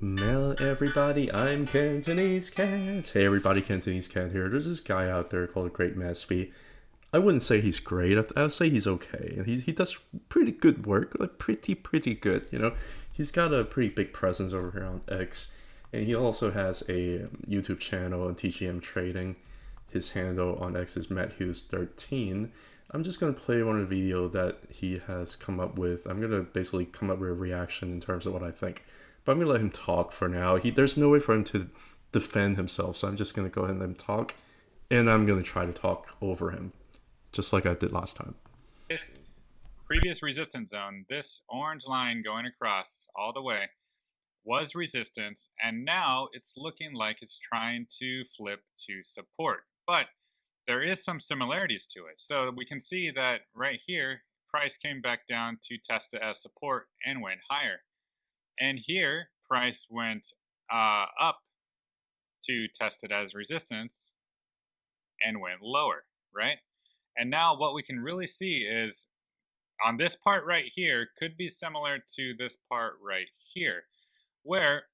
Mel, everybody, I'm Cantonese Cat. Hey everybody, Cantonese Cat here. There's this guy out there called Great Masby. I wouldn't say he's great. I'd say he's okay. He does pretty good work, like pretty good. He's got a pretty big presence over here on X, and he also has a YouTube channel on TGM Trading. His handle on X is MattHughes13. I'm just gonna play one of the video that he has come up with. I'm gonna basically come up with a reaction in terms of what I think. But I'm gonna let him talk for now. There's no way for him to defend himself, so I'm just gonna go ahead and let him talk, and I'm gonna try to talk over him, just like I did last time. This previous resistance zone, this orange line going across all the way, was resistance, and now it's looking like it's trying to flip to support. But there is some similarities to it. So we can see that right here, price came back down to test it as support and went higher. And here, price went up to test it as resistance and went lower, right? And now what we can really see is on this part right here could be similar to this part right here, where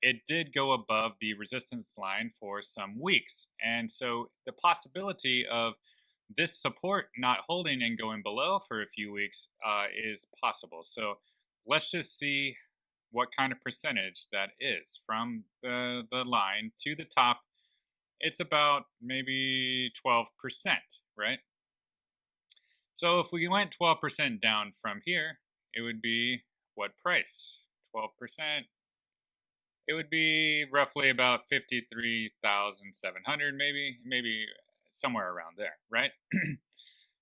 it did go above the resistance line for some weeks. And so the possibility of this support not holding and going below for a few weeks is possible. So let's just see what kind of percentage that is from the line to the top. It's about maybe 12%, right? So if we went 12% down from here, it would be what price? 12%. It would be roughly about 53,700, maybe somewhere around there, right?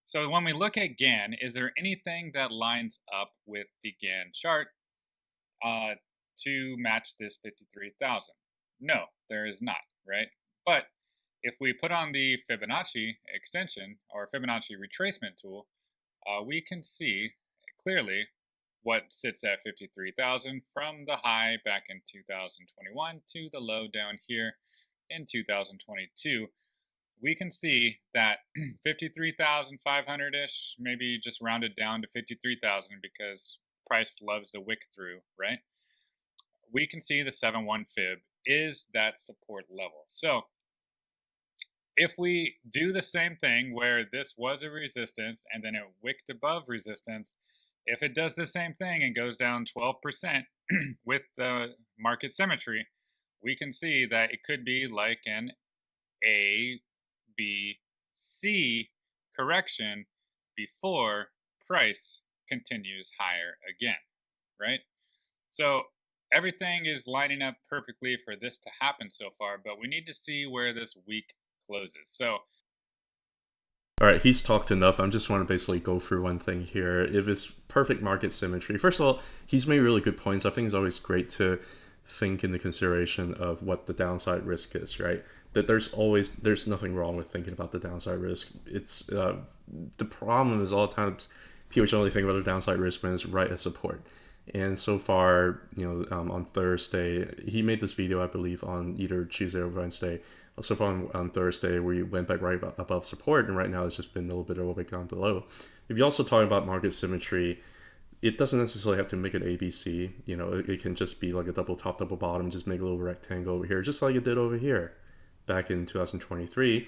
So when we look at GAN, is there anything that lines up with the GAN chart to match this 53,000? No, there is not, right? But if we put on the Fibonacci extension or Fibonacci retracement tool, we can see clearly what sits at 53,000 from the high back in 2021 to the low down here in 2022. We can see that 53,500-ish, maybe just rounded down to 53,000 because price loves the wick through, right? We can see the 7-1 fib is that support level. So if we do the same thing where this was a resistance and then it wicked above resistance, if it does the same thing and goes down 12% with the market symmetry, we can see that it could be like an A, B, C correction before price continues higher again, right? So everything is lining up perfectly for this to happen so far, but we need to see where this week closes. So All right, he's talked enough. I'm just want to basically go through one thing here. If it's perfect market symmetry, first of all, he's made really good points. I think it's always great to think in the consideration of what the downside risk is, right? That there's nothing wrong with thinking about the downside risk. It's the problem is all the times people only think about the downside risk when it's right at support. And so far, on Thursday, he made this video, I believe, on either Tuesday or Wednesday. So far on Thursday, we went back right above support, and right now it's just been a little bit of a gone below. If you also talk about market symmetry, it doesn't necessarily have to make it ABC. It can just be like a double top, double bottom, just make a little rectangle over here, just like it did over here back in 2023.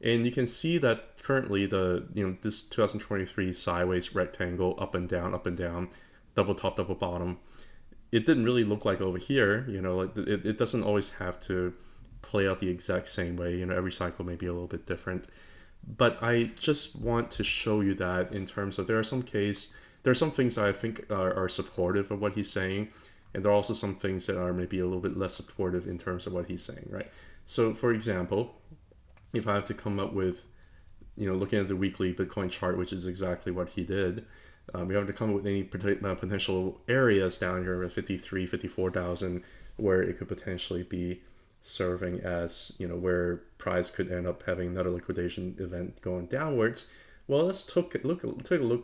And you can see that currently this 2023 sideways rectangle, up and down, double top, double bottom, it didn't really look like over here. It doesn't always have to play out the exact same way. Every cycle may be a little bit different. But I just want to show you that in terms of there are some things that I think are supportive of what he's saying, and there are also some things that are maybe a little bit less supportive in terms of what he's saying, right? So for example, if I have to come up with, looking at the weekly Bitcoin chart, which is exactly what he did, we have to come up with any potential areas down here at 53, 54,000 where it could potentially be serving as, where price could end up having another liquidation event going downwards. Well, let's take a look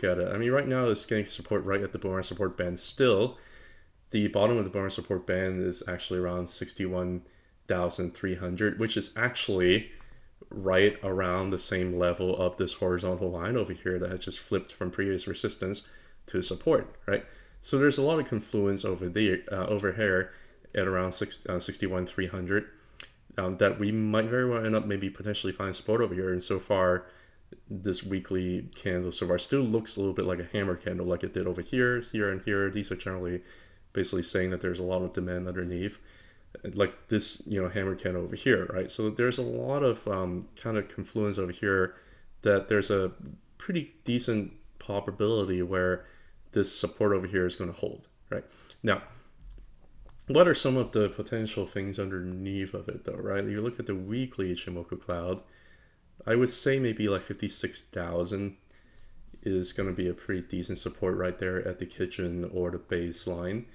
at it. I mean, right now it's getting support right at the Bollinger support band. Still, the bottom of the Bollinger support band is actually around 61,300, which is actually right around the same level of this horizontal line over here that has just flipped from previous resistance to support, right? So there's a lot of confluence over here, at around 61,300. That we might very well end up maybe potentially finding support over here. And so far, this weekly candle so far still looks a little bit like a hammer candle, like it did over here, here, and here. These are generally basically saying that there's a lot of demand underneath, like this, hammer candle over here, right? So there's a lot of kind of confluence over here that there's a pretty decent probability where this support over here is going to hold, right? Now, what are some of the potential things underneath of it, though, right? You look at the weekly Ichimoku cloud, I would say maybe like 56,000 is going to be a pretty decent support right there at the kitchen or the baseline.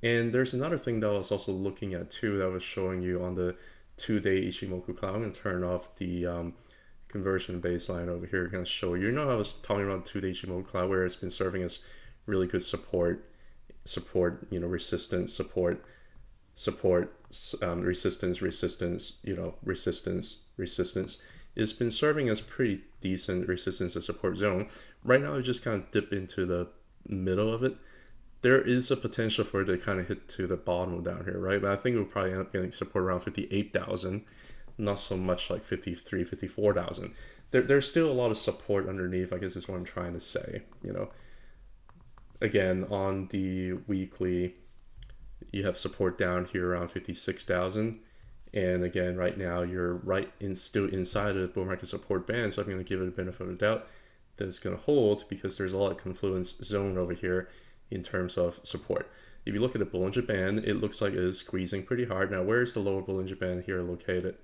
And there's another thing that I was also looking at too that I was showing you on the 2-day Ichimoku cloud. I'm going to turn off the conversion baseline over here. I'm going to show you. I was talking about 2-day Ichimoku cloud where it's been serving as really good support, resistance, resistance, resistance. It's been serving as pretty decent resistance and support zone. Right now, I just kind of dip into the middle of it. There is a potential for it to kind of hit to the bottom down here, right? But I think we'll probably end up getting support around 58,000, not so much like 53, 54,000. There's still a lot of support underneath, I guess is what I'm trying to say. Again, on the weekly, you have support down here around 56,000. And again, right now you're still inside of the bull market support band, so I'm going to give it a benefit of the doubt that it's going to hold because there's a lot of confluence zone over here in terms of support. If you look at the Bollinger Band, it looks like it is squeezing pretty hard. Now, where's the lower Bollinger Band here located?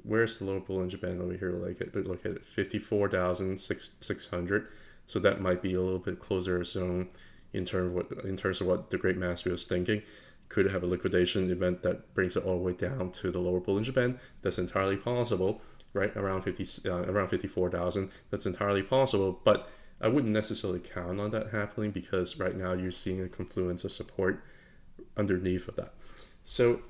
Where's the lower Bollinger Band over here located? 54,600. So that might be a little bit closer zone in terms of what the Great Master was thinking. Could have a liquidation event that brings it all the way down to the lower Bollinger Band. That's entirely possible, right? Around 54,000. That's entirely possible, but I wouldn't necessarily count on that happening because right now you're seeing a confluence of support underneath of that. So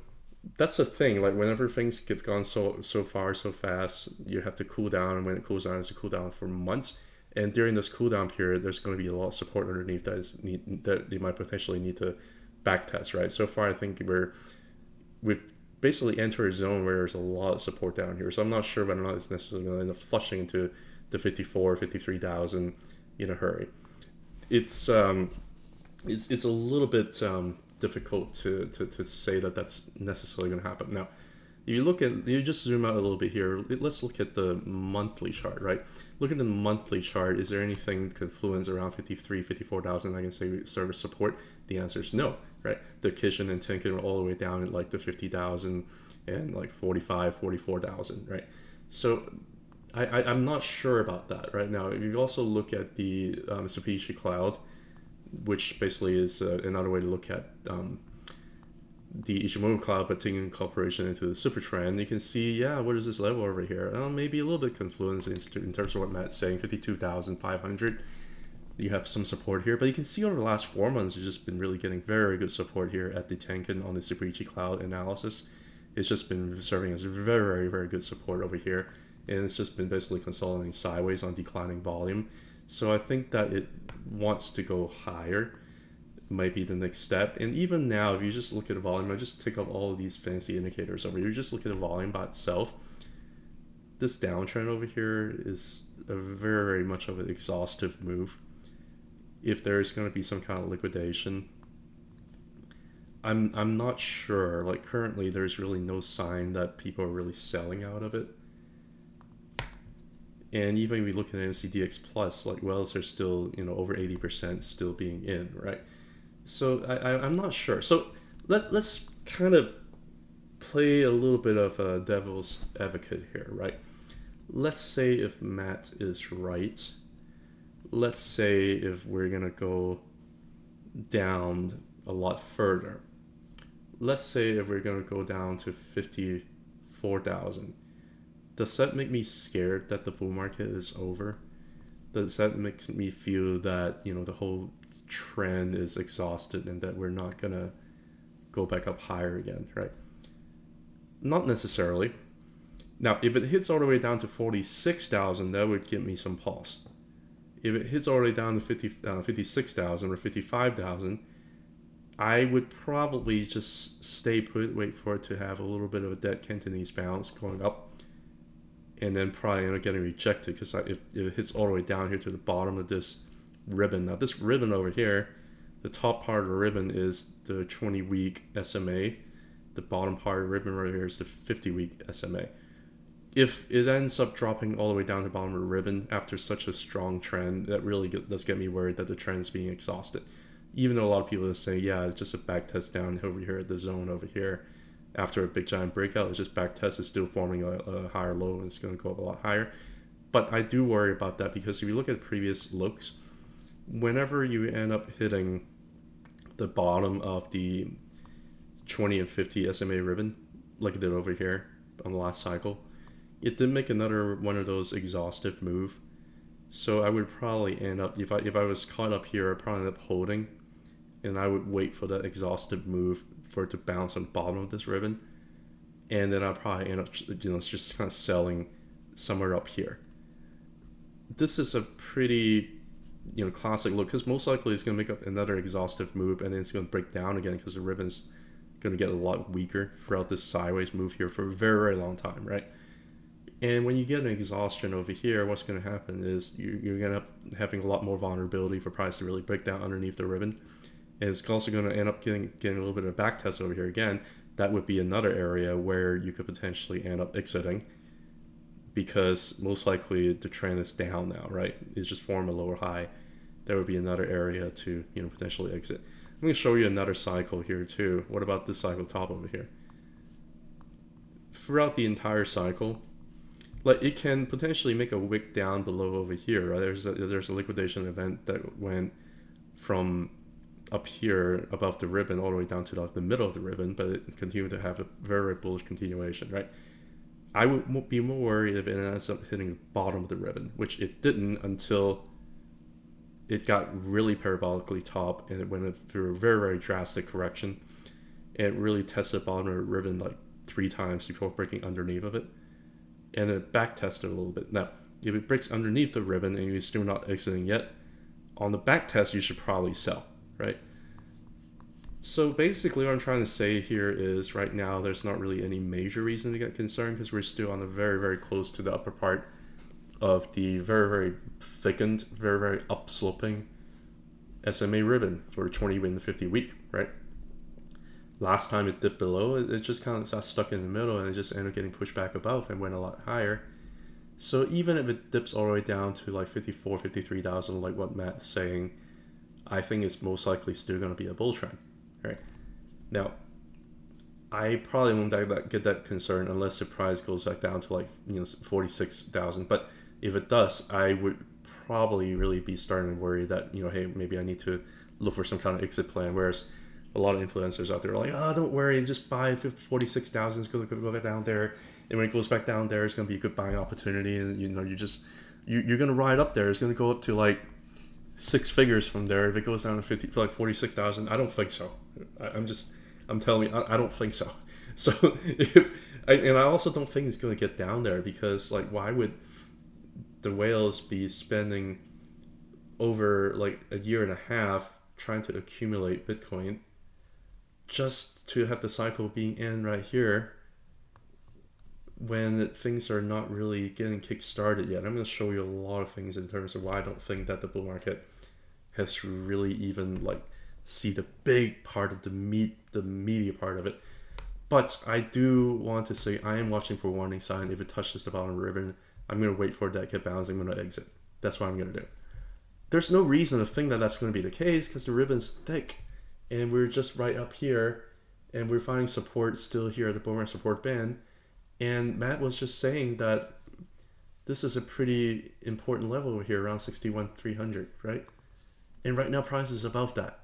that's the thing. Like whenever things get gone so far so fast, you have to cool down, and when it cools down, it's a cool down for months. And during this cool down period, there's going to be a lot of support underneath that you might potentially need to backtest, right? So far, I think we've basically entered a zone where there's a lot of support down here. So I'm not sure whether or not it's necessarily going to end up flushing into the 53,000 in a hurry. It's a little bit difficult to say that that's necessarily going to happen. Now, you just zoom out a little bit here. Let's look at the monthly chart, right? Look at the monthly chart. Is there anything confluence around 54,000 I can say service support? The answer is no, right? The Kishin and Tenkin are all the way down at like the 50,000 and like 44,000, right? So I'm not sure about that right now. If you also look at the Tsubishi Cloud, which basically is another way to look at the Ichimoku Cloud, but taking incorporation into the super trend, you can see, what is this level over here? Maybe a little bit confluence in terms of what Matt's saying, 52,500. You have some support here, but you can see over the last 4 months, you've just been really getting very good support here at the Tenkin on the Tsubishi Cloud analysis. It's just been serving as very, very good support over here, and it's just been basically consolidating sideways on declining volume. So I think that it wants to go higher, might be the next step. And even now, if you just look at the volume, I just take up all of these fancy indicators over here, you just look at the volume by itself, this downtrend over here is a very much of an exhaustive move. If there's going to be some kind of liquidation, I'm not sure. Like currently, there's really no sign that people are really selling out of it. And even if we look at MCDX Plus, like wells are still over 80% still being in, right? So I'm not sure. So let's kind of play a little bit of a devil's advocate here, right? Let's say if Matt is right. Let's say if we're gonna go down a lot further. Let's say if we're gonna go down to 54,000. Does that make me scared that the bull market is over? Does that make me feel that the whole trend is exhausted and that we're not gonna go back up higher again, right? Not necessarily. Now, if it hits all the way down to 46,000, that would give me some pause. If it hits all the way down to 56,000 or 55,000, I would probably just stay put, wait for it to have a little bit of a dead Cantonese bounce going up, and then probably end up getting rejected because if it hits all the way down here to the bottom of this ribbon. Now, this ribbon over here, the top part of the ribbon is the 20-week SMA. The bottom part of the ribbon right here is the 50-week SMA. If it ends up dropping all the way down to the bottom of the ribbon after such a strong trend, that really does get me worried that the trend is being exhausted. Even though a lot of people are saying, yeah, it's just a back test down over here at the zone over here. After a big giant breakout, it's just back test is still forming a higher low and it's going to go up a lot higher. But I do worry about that because if you look at previous looks, whenever you end up hitting the bottom of the 20 and 50 SMA ribbon, like it did over here on the last cycle, it did make another one of those exhaustive move. So I would probably end up, if I was caught up here, I'd probably end up holding, and I would wait for that exhaustive move for it to bounce on the bottom of this ribbon, and then I'd probably end up, just kind of selling somewhere up here. This is a pretty, classic look because most likely it's going to make up another exhaustive move, and then it's going to break down again because the ribbon's going to get a lot weaker throughout this sideways move here for a very, very long time, right? And when you get an exhaustion over here, what's going to happen is you're going to end up having a lot more vulnerability for price to really break down underneath the ribbon. And it's also going to end up getting a little bit of a back test over here again. That would be another area where you could potentially end up exiting because most likely the trend is down now, right? It's just formed a lower high. That would be another area to potentially exit. I'm going to show you another cycle here too. What about this cycle top over here? Throughout the entire cycle, like it can potentially make a wick down below over here. Right? There's a liquidation event that went from up here above the ribbon all the way down to like the middle of the ribbon, but it continued to have a very, very bullish continuation, right? I would be more worried if it ends up hitting the bottom of the ribbon, which it didn't until it got really parabolically top and it went through a very, very drastic correction. And it really tested the bottom of the ribbon like 3 times before breaking underneath of it. And it back tested a little bit. Now, if it breaks underneath the ribbon and you're still not exiting yet, on the back test you should probably sell, right? So basically what I'm trying to say here is right now there's not really any major reason to get concerned because we're still on the very, very close to the upper part of the very, very thickened, very, very upsloping SMA ribbon for the 20 and the 50 week, right? Last time it dipped below, it just kind of got stuck in the middle and it just ended up getting pushed back above and went a lot higher. So even if it dips all the way down to like 54, 53,000, like what Matt's saying, I think it's most likely still going to be a bull trend, right? Now, I probably won't get that concerned unless the price goes back down to like 46,000. But if it does, I would probably really be starting to worry that hey, maybe I need to look for some kind of exit plan. Whereas a lot of influencers out there are like, oh, don't worry, just buy 46,000. It's going to go back down there, and when it goes back down there, it's going to be a good buying opportunity. And you're going to ride up there. It's going to go up to like 6 figures from there. If it goes down to 50 for like 46,000, I don't think so. I'm telling you, I don't think so. So and I also don't think it's going to get down there because like why would the whales be spending over like a year and a half trying to accumulate Bitcoin just to have the cycle being in right here when things are not really getting kick-started yet. I'm going to show you a lot of things in terms of why I don't think that the bull market has really even like see the big part of the media part of it. But I do want to say I am watching for a warning sign. If it touches the bottom of the ribbon, I'm going to wait for it to get bounced. I'm going to exit. That's what I'm going to do. There's no reason to think that that's going to be the case because the ribbon's thick and we're just right up here and we're finding support still here at the bull market support band. And Matt was just saying that this is a pretty important level over here around 61,300, right? And right now price is above that.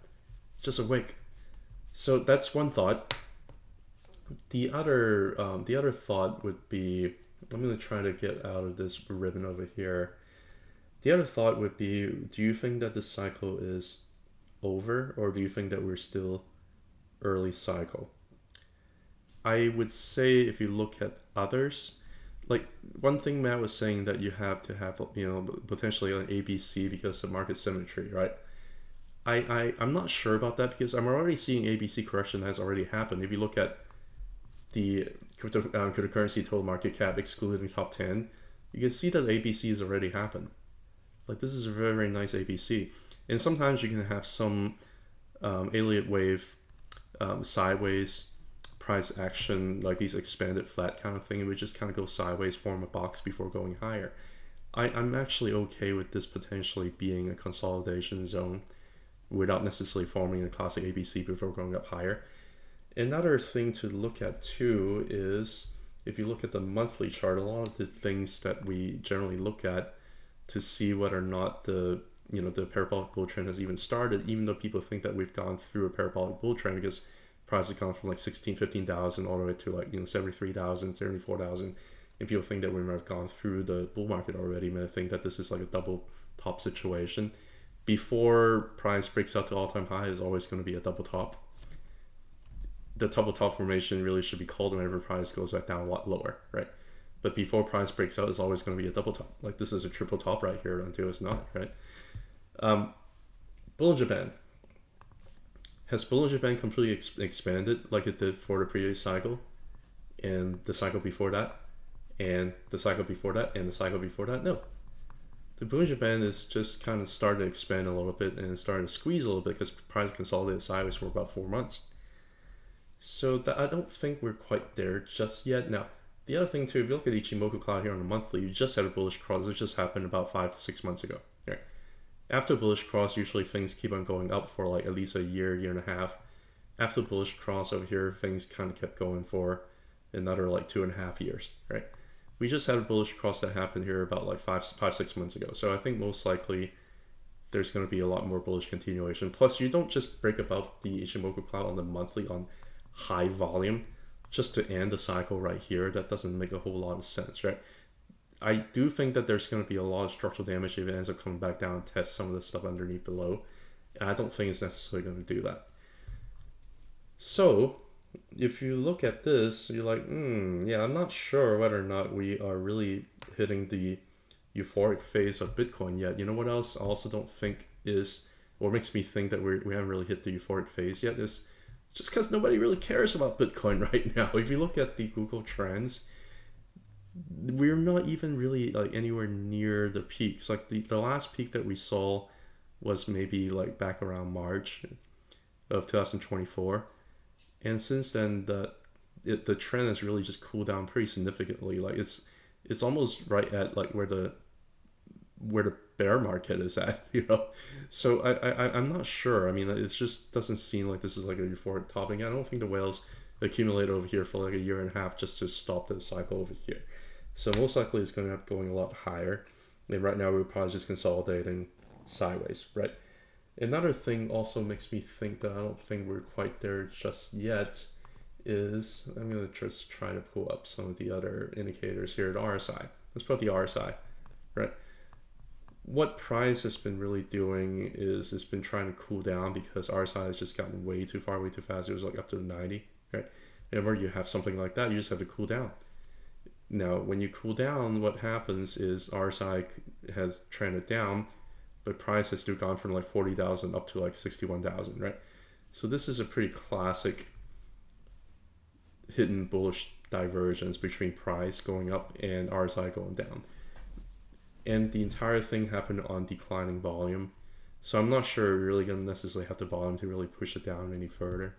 It's just a wick. So that's one thought. The other thought would be, I'm going to try to get out of this ribbon over here. The other thought would be, do you think that this cycle is over or do you think that we're still early cycle? I would say if you look at others, like one thing Matt was saying that you have to have, potentially an ABC because of market symmetry, right? I'm not sure about that because I'm already seeing ABC correction that has already happened. If you look at the cryptocurrency total market cap excluding top 10, you can see that ABC has already happened. Like this is a very, very nice ABC. And sometimes you can have some Elliott wave sideways price action, like these expanded flat kind of thing. It would just kind of go sideways, form a box before going higher. I'm actually okay with this potentially being a consolidation zone without necessarily forming a classic ABC before going up higher. Another thing to look at too is if you look at the monthly chart, a lot of the things that we generally look at to see whether or not the parabolic bull trend has even started, even though people think that we've gone through a parabolic bull trend because price has gone from like 16, 15,000 all the way to like 73,000, 74,000, and people think that we might have gone through the bull market already. I think that this is like a double top situation. Before price breaks out to all-time high is always going to be a double top. The double top formation really should be called whenever price goes back down a lot lower, right? But before price breaks out, it's always going to be a double top. Like this is a triple top right here until it's not, right? Um, Bollinger Band. Has Bollinger Band completely expanded like it did for the previous cycle and the cycle before that and the cycle before that and the cycle before that? No. The Bollinger Band is just kind of starting to expand a little bit and starting to squeeze a little bit because price consolidated sideways for about 4 months. So that, I don't think we're quite there just yet. Now, the other thing too, if you look at Ichimoku Cloud here on the monthly, you just had a bullish cross. It just happened about 5-6 months ago. Right. After bullish cross, usually things keep on going up for like at least a year, year and a half. After bullish cross over here, things kind of kept going for another like 2.5 years, right? We just had a bullish cross that happened here about like 6 months ago. So I think most likely there's going to be a lot more bullish continuation. Plus, you don't just break above the Ichimoku Cloud on the monthly on high volume just to end the cycle right here. That doesn't make a whole lot of sense, right? I do think that there's going to be a lot of structural damage if it ends up coming back down and test some of the stuff underneath below. And I don't think it's necessarily going to do that. So, if you look at this, you're like, yeah, I'm not sure whether or not we are really hitting the euphoric phase of Bitcoin yet. You know what else I also don't think is, or makes me think that we haven't really hit the euphoric phase yet, is just because nobody really cares about Bitcoin right now. If you look at the Google Trends, we're not even really like anywhere near the peaks. Like the last peak that we saw was maybe like back around March of 2024, and since then the trend has really just cooled down pretty significantly. Like it's almost right at like where the bear market is at, you know. So I'm not sure. I mean, it just doesn't seem like this is like a euphoric topping. I don't think the whales accumulate over here for like a year and a half just to stop the cycle over here. So most likely it's going to have going a lot higher. And right now we're probably just consolidating sideways, right? Another thing also makes me think that I don't think we're quite there just yet is I'm going to just try to pull up some of the other indicators here at RSI. Let's put the RSI, right? What price has been really doing is it's been trying to cool down because RSI has just gotten way too far, way too fast. It was like up to 90, right? Whenever you have something like that, you just have to cool down. Now, when you cool down, what happens is RSI has trended down, but price has still gone from like 40,000 up to like 61,000, right? So this is a pretty classic hidden bullish divergence between price going up and RSI going down. And the entire thing happened on declining volume. So I'm not sure we're really going to necessarily have the volume to really push it down any further.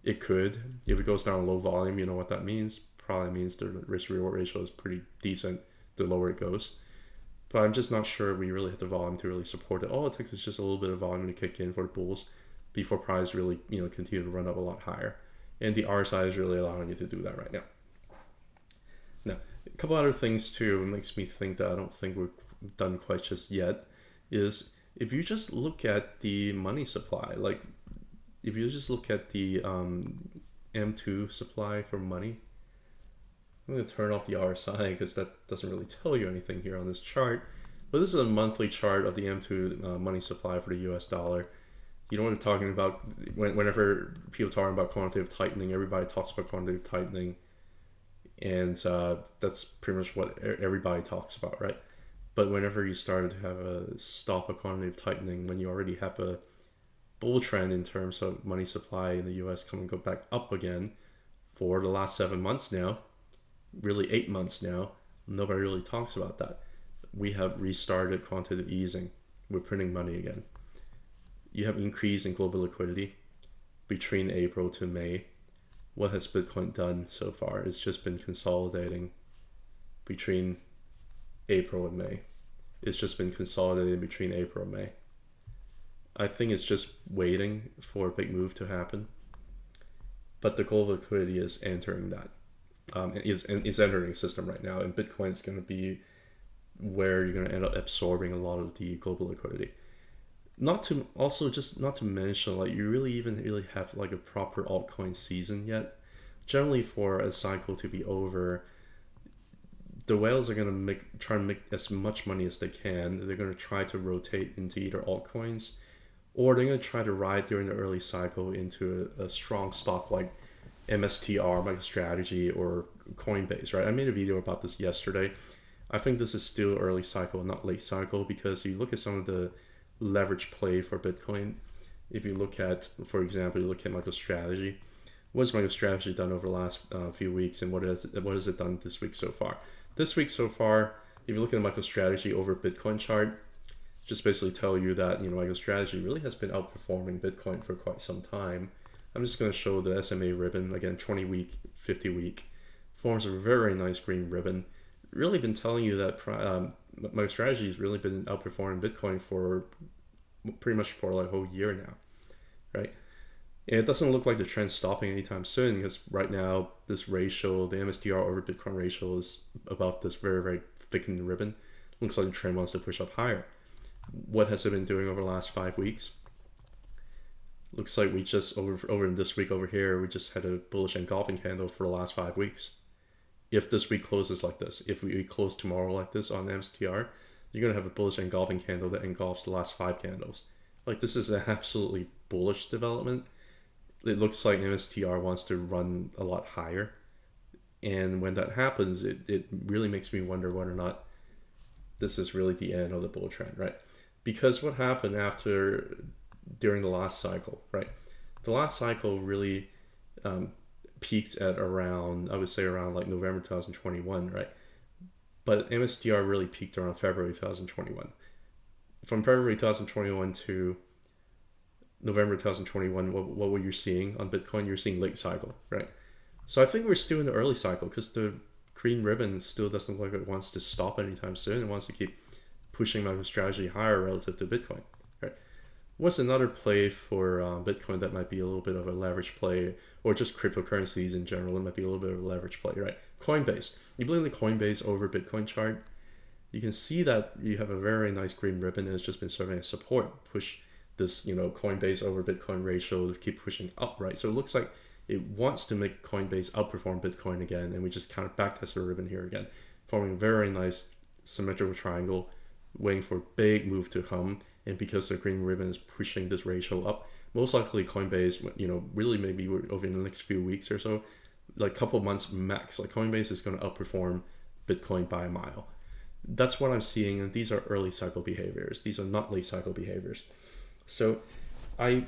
It could. If it goes down low volume, you know what that means. Probably means the risk reward ratio is pretty decent the lower it goes. But I'm just not sure we really have the volume to really support it. All it takes is just a little bit of volume to kick in for the bulls before price really, continue to run up a lot higher. And the RSI is really allowing you to do that right now. Now, a couple other things too makes me think that I don't think we're done quite just yet is if you just look at the money supply, like if you just look at the M2 supply for money. I'm going to turn off the RSI because that doesn't really tell you anything here on this chart. But this is a monthly chart of the M2 money supply for the US dollar. You know what I'm talking about? Whenever people talk about quantitative tightening, everybody talks about quantitative tightening. And that's pretty much what everybody talks about, right? But whenever you start to have a stop of quantitative tightening, when you already have a bull trend in terms of money supply in the US coming go back up again for the last 7 months now, really 8 months now. Nobody really talks about that. We have restarted quantitative easing. We're printing money again. You have increase in global liquidity between April to May. What has Bitcoin done so far? It's just been consolidating between April and May. It's just been consolidating between April and May. I think it's just waiting for a big move to happen. But the global liquidity is entering that. It's entering the system right now, and Bitcoin is going to be where you're going to end up absorbing a lot of the global liquidity. Not to mention, like, you really have like a proper altcoin season yet. Generally, for a cycle to be over, the whales are going to try and make as much money as they can. They're going to try to rotate into either altcoins, or they're going to try to ride during the early cycle into a strong stock like MSTR, MicroStrategy, or Coinbase, right? I made a video about this yesterday. I think this is still early cycle, not late cycle, because you look at some of the leverage play for Bitcoin. If you look at, for example, you look at MicroStrategy. What has MicroStrategy done over the last few weeks, and what has it done this week so far? This week so far, if you look at MicroStrategy over Bitcoin chart, just basically tell you that MicroStrategy really has been outperforming Bitcoin for quite some time. I'm just going to show the SMA ribbon again, 20 week, 50 week, forms a very nice green ribbon. Really been telling you that MicroStrategy has really been outperforming Bitcoin for pretty much for like a whole year now, right? And it doesn't look like the trend's stopping anytime soon, because right now this ratio, the MSTR over Bitcoin ratio, is above this very, very thickened ribbon. Looks like the trend wants to push up higher. What has it been doing over the last 5 weeks? Looks like we just over in this week over here, we just had a bullish engulfing candle for the last 5 weeks. If this week closes like this, if we close tomorrow like this on MSTR, you're gonna have a bullish engulfing candle that engulfs the last 5 candles. Like, this is an absolutely bullish development. It looks like MSTR wants to run a lot higher, and when that happens, it really makes me wonder whether or not this is really the end of the bull trend, right? Because what happened during the last cycle, right? The last cycle really peaked at around, I would say around like November 2021, right? But MSTR really peaked around February 2021. From February 2021 to November 2021, what were you seeing on Bitcoin? You're seeing late cycle, right? So I think we're still in the early cycle, because the green ribbon still doesn't look like it wants to stop anytime soon. It wants to keep pushing MicroStrategy higher relative to Bitcoin, right? What's another play for Bitcoin that might be a little bit of a leverage play, or just cryptocurrencies in general? It might be a little bit of a leverage play, right? Coinbase. You believe the Coinbase over Bitcoin chart? You can see that you have a very nice green ribbon, and it's just been serving as support. Push this, Coinbase over Bitcoin ratio to keep pushing up, right? So it looks like it wants to make Coinbase outperform Bitcoin again, and we just kind of backtest the ribbon here again, forming a very nice symmetrical triangle, waiting for a big move to come. And because the green ribbon is pushing this ratio up, most likely Coinbase, really maybe over the next few weeks or so, like a couple months max, like Coinbase is going to outperform Bitcoin by a mile. That's what I'm seeing, and these are early cycle behaviors. These are not late cycle behaviors. So I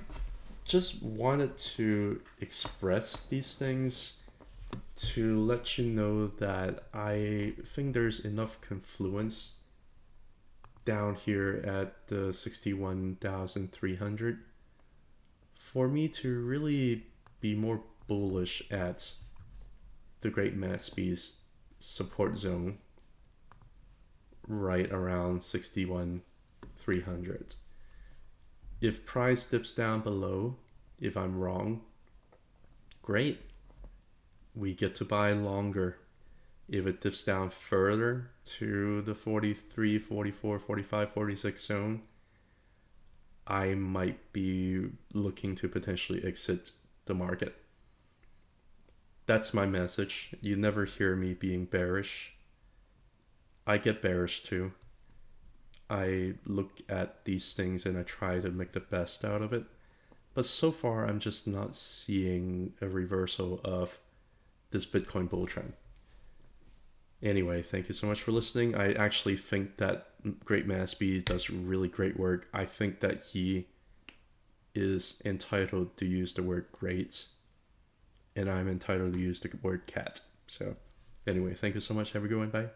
just wanted to express these things to let you know that I think there's enough confluence down here at the 61,300 for me to really be more bullish at the Great Matsby's support zone right around 61,300. If price dips down below, if I'm wrong, great. We get to buy longer. If it dips down further to the 43, 44, 45, 46 zone, I might be looking to potentially exit the market. That's my message. You never hear me being bearish. I get bearish too. I look at these things and I try to make the best out of it. But so far, I'm just not seeing a reversal of this Bitcoin bull trend. Anyway, thank you so much for listening. I actually think that Great Matsby does really great work. I think that he is entitled to use the word great, and I'm entitled to use the word cat. So, anyway, thank you so much. Have a good one. Bye.